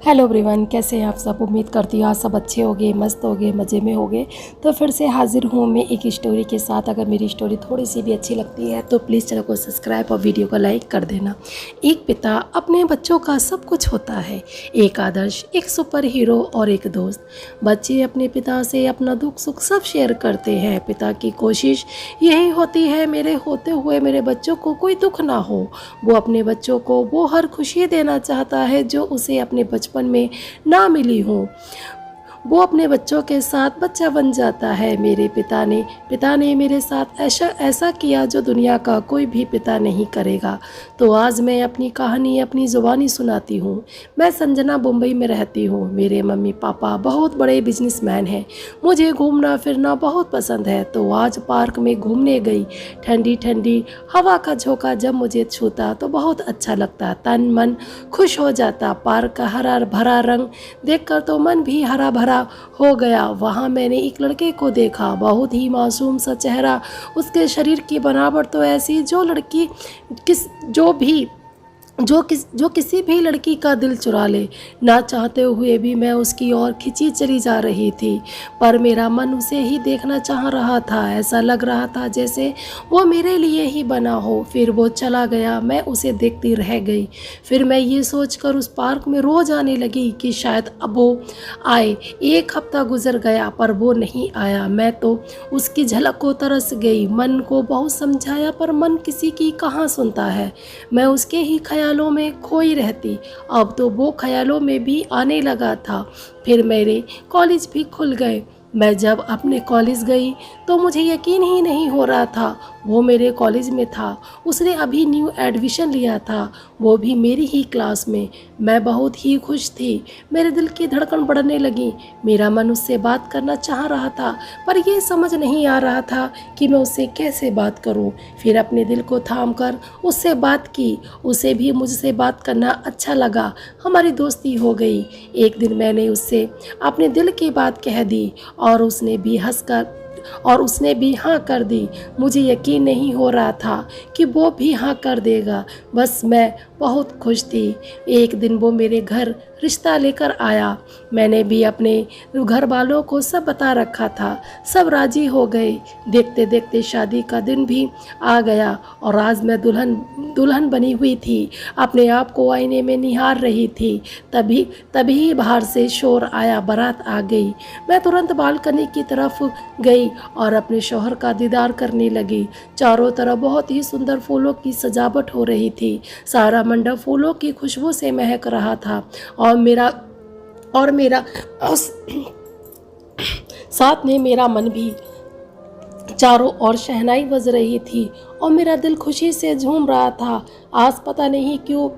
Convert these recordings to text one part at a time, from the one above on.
Hello everyone, कैसे हैं आप सब। उम्मीद करती हूँ आप सब अच्छे होंगे, मस्त होंगे, मज़े में होंगे। तो फिर से हाजिर हूँ मैं एक स्टोरी के साथ। अगर मेरी स्टोरी थोड़ी सी भी अच्छी लगती है तो प्लीज़ चैनल को सब्सक्राइब और वीडियो को लाइक कर देना। एक पिता अपने बच्चों का सब कुछ होता है, एक आदर्श, एक सुपर हीरो और एक दोस्त। बच्चे अपने पिता से अपना दुख सुख सब शेयर करते हैं। पिता की कोशिश यही होती है मेरे होते हुए मेरे बच्चों को कोई दुख ना हो। वो अपने बच्चों को वो हर खुशी देना चाहता है जो उसे अपने बचपन में ना मिली हो। वो अपने बच्चों के साथ बच्चा बन जाता है। मेरे पिता ने मेरे साथ ऐसा किया जो दुनिया का कोई भी पिता नहीं करेगा। तो आज मैं अपनी कहानी अपनी ज़ुबानी सुनाती हूँ। मैं संजना मुंबई में रहती हूँ। मेरे मम्मी पापा बहुत बड़े बिजनेसमैन हैं। मुझे घूमना फिरना बहुत पसंद है। तो आज पार्क में घूमने गई। ठंडी ठंडी हवा का झोंका जब मुझे छूता तो बहुत अच्छा लगता, तन मन खुश हो जाता। पार्क का हरा भरा रंग देखकर तो मन भी हरा भरा हो गया। वहाँ मैंने एक लड़के को देखा, बहुत ही मासूम सा चेहरा, उसके शरीर की बनावट तो ऐसी जो लड़की जो किसी भी लड़की का दिल चुरा ले। ना चाहते हुए भी मैं उसकी ओर खिंची चली जा रही थी, पर मेरा मन उसे ही देखना चाह रहा था। ऐसा लग रहा था जैसे वो मेरे लिए ही बना हो। फिर वो चला गया, मैं उसे देखती रह गई। फिर मैं ये सोचकर उस पार्क में रोज आने लगी कि शायद अब वो आए। एक हफ्ता गुजर गया पर वो नहीं आया। मैं तो उसकी झलक को तरस गई। मन को बहुत समझाया पर मन किसी की कहाँ सुनता है। मैं उसके ही ख्यालों में खोई रहती। अब तो वो ख्यालों में भी आने लगा था। फिर मेरे कॉलेज भी खुल गए। मैं जब अपने कॉलेज गई तो मुझे यकीन ही नहीं हो रहा था वो मेरे कॉलेज में था। उसने अभी न्यू एडमिशन लिया था, वो भी मेरी ही क्लास में। मैं बहुत ही खुश थी। मेरे दिल की धड़कन बढ़ने लगी। मेरा मन उससे बात करना चाह रहा था पर यह समझ नहीं आ रहा था कि मैं उससे कैसे बात करूं। फिर अपने दिल को थाम कर उससे बात की। उसे भी मुझसे बात करना अच्छा लगा। हमारी दोस्ती हो गई। एक दिन मैंने उससे अपने दिल की बात कह दी और उसने भी हाँ कर दी। मुझे यकीन नहीं हो रहा था कि वो भी हाँ कर देगा। बस मैं बहुत खुश थी। एक दिन वो मेरे घर रिश्ता लेकर आया। मैंने भी अपने घर वालों को सब बता रखा था। सब राजी हो गए। देखते देखते शादी का दिन भी आ गया और आज मैं दुल्हन बनी हुई थी। अपने आप को आईने में निहार रही थी। तभी बाहर से शोर आया, बारात आ गई। मैं तुरंत बालकनी की तरफ गई और अपने शौहर का दीदार करने लगी। चारों तरफ बहुत ही सुंदर फूलों की सजावट हो रही थी। सारा मंडप फूलों की खुशबू से महक रहा था और मेरा साथ में मेरा मन भी। चारों ओर शहनाई बज रही थी और मेरा दिल खुशी से झूम रहा था। आज पता नहीं क्यों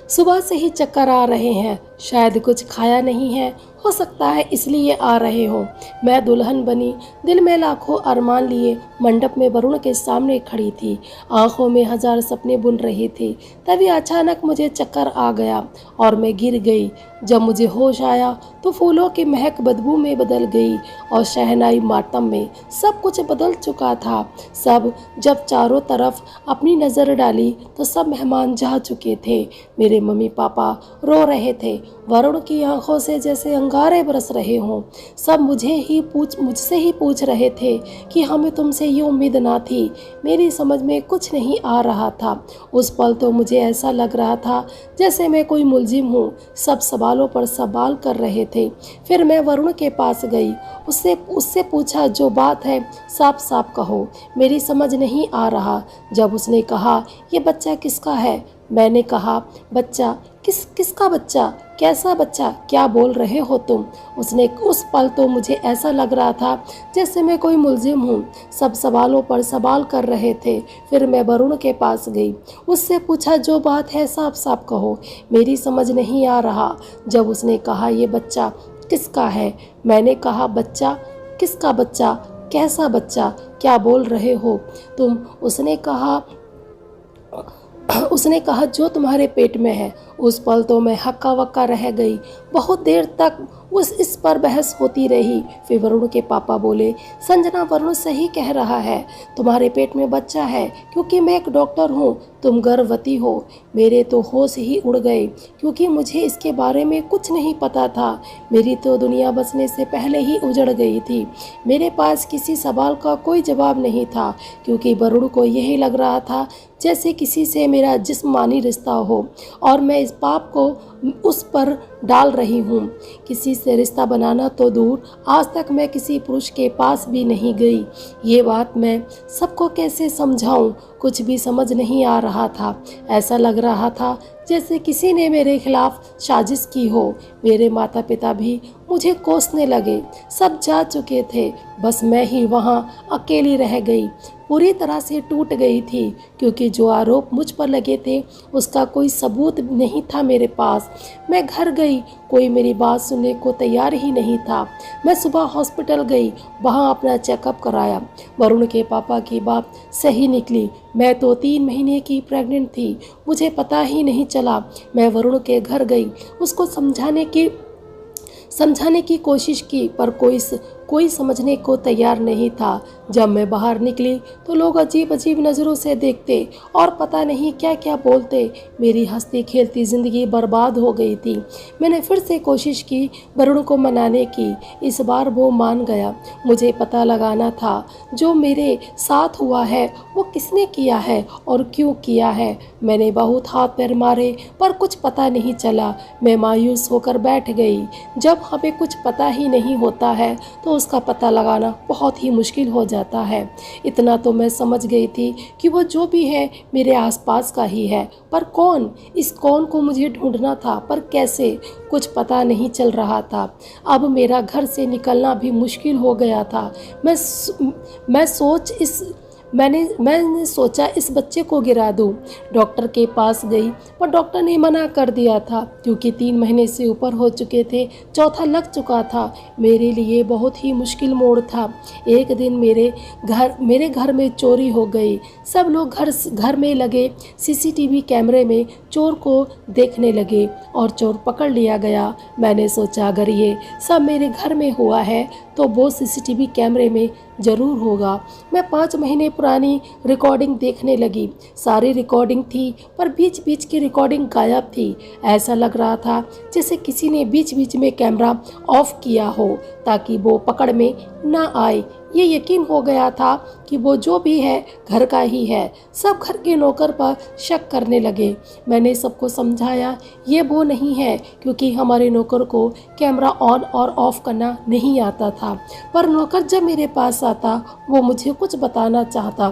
सुबह से ही चक्कर आ रहे हैं। शायद कुछ खाया नहीं है, हो सकता है इसलिए आ रहे हो। मैं दुल्हन बनी, दिल में लाखों अरमान लिए मंडप में वरुण के सामने खड़ी थी। आंखों में हजार सपने बुन रही थी। तभी अचानक मुझे चक्कर आ गया और मैं गिर गई। जब मुझे होश आया तो फूलों की महक बदबू में बदल गई और शहनाई मातम में। सब कुछ बदल चुका था। जब चारों तरफ अपनी नज़र डाली तो सब मेहमान जा चुके थे। मेरे मम्मी पापा रो रहे थे। वरुण की आंखों से जैसे अंगारे बरस रहे हों। सब मुझसे ही पूछ रहे थे कि हमें तुमसे ये उम्मीद ना थी। मेरी समझ में कुछ नहीं आ रहा था। उस पल तो मुझे ऐसा लग रहा था जैसे मैं कोई मुलजिम हूँ। सब सवालों पर सवाल कर रहे थे। फिर मैं वरुण के पास गई। उससे पूछा, जो बात है साफ साफ कहो, मेरी समझ नहीं आ रहा। जब उसने कहा, ये बच्चा किसका है? मैंने कहा, बच्चा? किसका बच्चा? कैसा बच्चा? क्या बोल रहे हो तुम? उस पल तो मुझे ऐसा लग रहा था जैसे मैं कोई मुलजिम हूँ। सब सवालों पर सवाल कर रहे थे। फिर मैं वरुण के पास गई। उससे पूछा, जो बात है साफ साफ कहो, मेरी समझ नहीं आ रहा। जब उसने कहा, ये बच्चा किसका है? मैंने कहा, बच्चा? किसका बच्चा? कैसा बच्चा? क्या बोल रहे हो तुम? उसने कहा, जो तुम्हारे पेट में है। उस पल तो मैं हक्का वक्का रह गई। बहुत देर तक इस पर बहस होती रही। फिर वरुण के पापा बोले, संजना, वरुण सही कह रहा है, तुम्हारे पेट में बच्चा है, क्योंकि मैं एक डॉक्टर हूँ, तुम गर्भवती हो। मेरे तो होश ही उड़ गए, क्योंकि मुझे इसके बारे में कुछ नहीं पता था। मेरी तो दुनिया बसने से पहले ही उजड़ गई थी। मेरे पास किसी सवाल का कोई जवाब नहीं था, क्योंकि वरुण को यही लग रहा था जैसे किसी से मेरा जिस्मानी रिश्ता हो, और मैं इस पाप को उस पर डाल रही हूँ। किसी से रिश्ता बनाना तो दूर, आज तक मैं किसी पुरुष के पास भी नहीं गई। ये बात मैं सबको कैसे समझाऊं, कुछ भी समझ नहीं आ रहा था। ऐसा लग रहा था जैसे किसी ने मेरे खिलाफ साजिश की हो। मेरे माता पिता भी मुझे कोसने लगे। सब जा चुके थे, बस मैं ही वहाँ अकेली रह गई। पूरी तरह से टूट गई थी, क्योंकि जो आरोप मुझ पर लगे थे उसका कोई सबूत नहीं था मेरे पास। मैं घर गई, कोई मेरी बात सुनने को तैयार ही नहीं था। मैं सुबह हॉस्पिटल गई, वहाँ अपना चेकअप कराया। वरुण के पापा की बात सही निकली। मैं तो 3 महीने की प्रेग्नेंट थी, मुझे पता ही नहीं चला। मैं वरुण के घर गई, उसको समझाने की कोशिश की, पर कोई समझने को तैयार नहीं था। जब मैं बाहर निकली तो लोग अजीब अजीब नज़रों से देखते और पता नहीं क्या क्या बोलते। मेरी हंसती खेलती ज़िंदगी बर्बाद हो गई थी। मैंने फिर से कोशिश की वरुण को मनाने की। इस बार वो मान गया। मुझे पता लगाना था जो मेरे साथ हुआ है वो किसने किया है और क्यों किया है। मैंने बहुत हाथ पैर मारे, पर कुछ पता नहीं चला। मैं मायूस होकर बैठ गई। जब हमें कुछ पता ही नहीं होता है तो उसका पता लगाना बहुत ही मुश्किल हो जाता है। इतना तो मैं समझ गई थी कि वो जो भी है मेरे आसपास का ही है, पर कौन? इस कौन को मुझे ढूंढना था, पर कैसे? कुछ पता नहीं चल रहा था। अब मेरा घर से निकलना भी मुश्किल हो गया था। मैंने सोचा इस बच्चे को गिरा दूं। डॉक्टर के पास गई, पर डॉक्टर ने मना कर दिया था, क्योंकि 3 महीने से ऊपर हो चुके थे, चौथा लग चुका था। मेरे लिए बहुत ही मुश्किल मोड़ था। एक दिन मेरे घर में चोरी हो गई। सब लोग घर में लगे सीसीटीवी कैमरे में चोर को देखने लगे और चोर पकड़ लिया गया। मैंने सोचा अगर ये सब मेरे घर में हुआ है तो वो सीसीटीवी कैमरे में ज़रूर होगा। मैं 5 महीने पुरानी रिकॉर्डिंग देखने लगी। सारी रिकॉर्डिंग थी, पर बीच बीच की रिकॉर्डिंग गायब थी। ऐसा लग रहा था जैसे किसी ने बीच बीच में कैमरा ऑफ किया हो, ताकि वो पकड़ में ना आए। ये यकीन हो गया था कि वो जो भी है घर का ही है। सब घर के नौकर पर शक करने लगे। मैंने सबको समझाया ये वो नहीं है, क्योंकि हमारे नौकर को कैमरा ऑन और ऑफ करना नहीं आता था। पर नौकर जब मेरे पास आता वो मुझे कुछ बताना चाहता,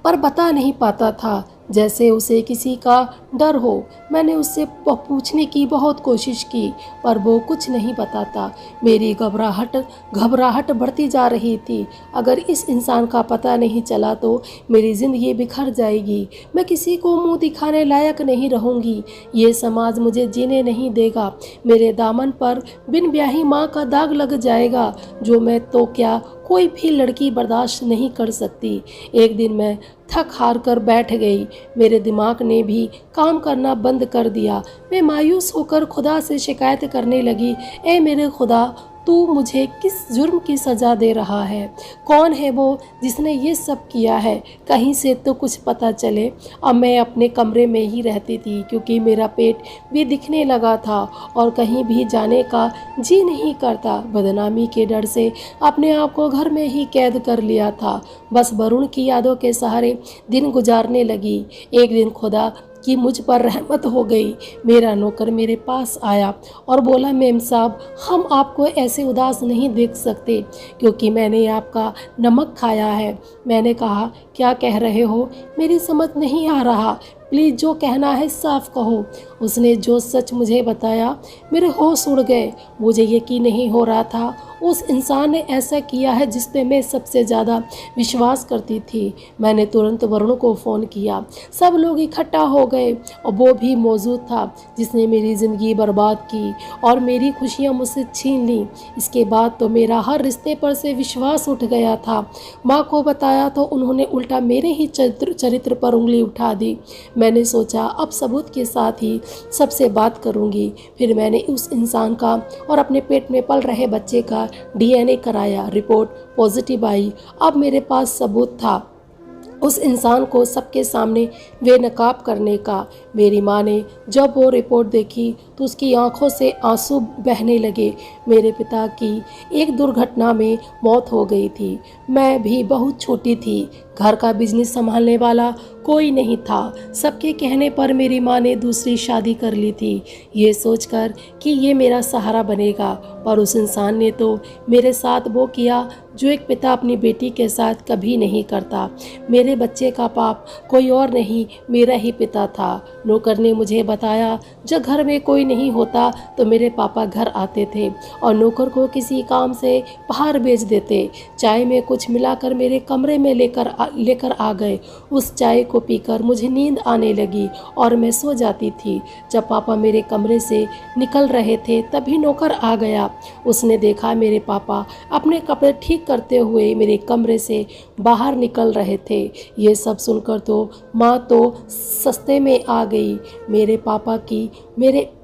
पर बता नहीं पाता था, जैसे उसे किसी का डर हो। मैंने उससे पूछने की बहुत कोशिश की, पर वो कुछ नहीं बताता। मेरी घबराहट बढ़ती जा रही थी। अगर इस इंसान का पता नहीं चला तो मेरी ज़िंदगी बिखर जाएगी। मैं किसी को मुंह दिखाने लायक नहीं रहूँगी। ये समाज मुझे जीने नहीं देगा। मेरे दामन पर बिन ब्याही माँ का दाग लग जाएगा, जो मैं तो क्या कोई भी लड़की बर्दाश्त नहीं कर सकती। एक दिन मैं थक हार कर बैठ गई। मेरे दिमाग ने भी काम करना बंद कर दिया। मैं मायूस होकर खुदा से शिकायत करने लगी, ए मेरे खुदा, तू मुझे किस जुर्म की सज़ा दे रहा है? कौन है वो जिसने ये सब किया है? कहीं से तो कुछ पता चले। अब मैं अपने कमरे में ही रहती थी, क्योंकि मेरा पेट भी दिखने लगा था और कहीं भी जाने का जी नहीं करता। बदनामी के डर से अपने आप को घर में ही कैद कर लिया था। बस वरुण की यादों के सहारे दिन गुजारने लगी। एक दिन खुदा कि मुझ पर रहमत हो गई। मेरा नौकर मेरे पास आया और बोला, मेम साहब, हम आपको ऐसे उदास नहीं देख सकते, क्योंकि मैंने आपका नमक खाया है। मैंने कहा, क्या कह रहे हो? मेरी समझ नहीं आ रहा, प्लीज़ जो कहना है साफ कहो। उसने जो सच मुझे बताया, मेरे होश उड़ गए। मुझे यकीन नहीं हो रहा था उस इंसान ने ऐसा किया है जिस पे मैं सबसे ज़्यादा विश्वास करती थी। मैंने तुरंत वरुण को फ़ोन किया। सब लोग इकट्ठा हो गए और वो भी मौजूद था जिसने मेरी ज़िंदगी बर्बाद की और मेरी खुशियाँ मुझसे छीन ली। इसके बाद तो मेरा हर रिश्ते पर से विश्वास उठ गया था। माँ को बताया तो उन्होंने उल्टा मेरे ही चरित्र पर उंगली उठा दी। मैंने सोचा अब सबूत के साथ ही सबसे बात करूँगी। फिर मैंने उस इंसान का और अपने पेट में पल रहे बच्चे का DNA कराया। रिपोर्ट पॉजिटिव आई। अब मेरे पास सबूत था उस इंसान को सबके सामने बेनकाब करने का। मेरी माँ ने जब वो रिपोर्ट देखी तो उसकी आंखों से आंसू बहने लगे। मेरे पिता की एक दुर्घटना में मौत हो गई थी। मैं भी बहुत छोटी थी। घर का बिजनेस संभालने वाला कोई नहीं था। सबके कहने पर मेरी माँ ने दूसरी शादी कर ली थी, ये सोचकर कि ये मेरा सहारा बनेगा। पर उस इंसान ने तो मेरे साथ वो किया जो एक पिता अपनी बेटी के साथ कभी नहीं करता। मेरे बच्चे का बाप कोई और नहीं, मेरा ही पिता था। नौकर ने मुझे बताया जब घर में कोई नहीं होता तो मेरे पापा घर आते थे और नौकर को किसी काम से बाहर भेज देते। चाय में कुछ मिलाकर मेरे कमरे में लेकर आ गए। उस चाय को पीकर मुझे नींद आने लगी और मैं सो जाती थी। जब पापा मेरे कमरे से निकल रहे थे तभी नौकर आ गया। उसने देखा मेरे पापा अपने कपड़े ठीक करते हुए मेरे कमरे से बाहर निकल रहे थे। ये सब सुनकर तो माँ तो सस्ते में आ गई।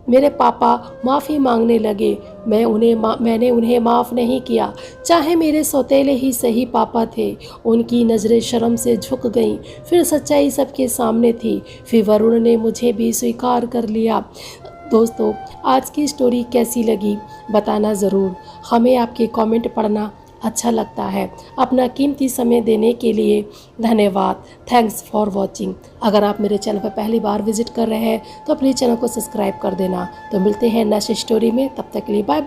मेरे पापा माफ़ी मांगने लगे। मैंने उन्हें माफ़ नहीं किया, चाहे मेरे सौतेले ही सही पापा थे। उनकी नज़रें शर्म से झुक गईं। फिर सच्चाई सबके सामने थी। फिर वरुण ने मुझे भी स्वीकार कर लिया। दोस्तों, आज की स्टोरी कैसी लगी बताना ज़रूर। हमें आपके कमेंट पढ़ना अच्छा लगता है। अपना कीमती समय देने के लिए धन्यवाद। Thanks for watching. अगर आप मेरे चैनल पर पहली बार विजिट कर रहे हैं तो प्लीज़ चैनल को सब्सक्राइब कर देना। तो मिलते हैं नेक्स्ट स्टोरी में, तब तक के लिए बाय।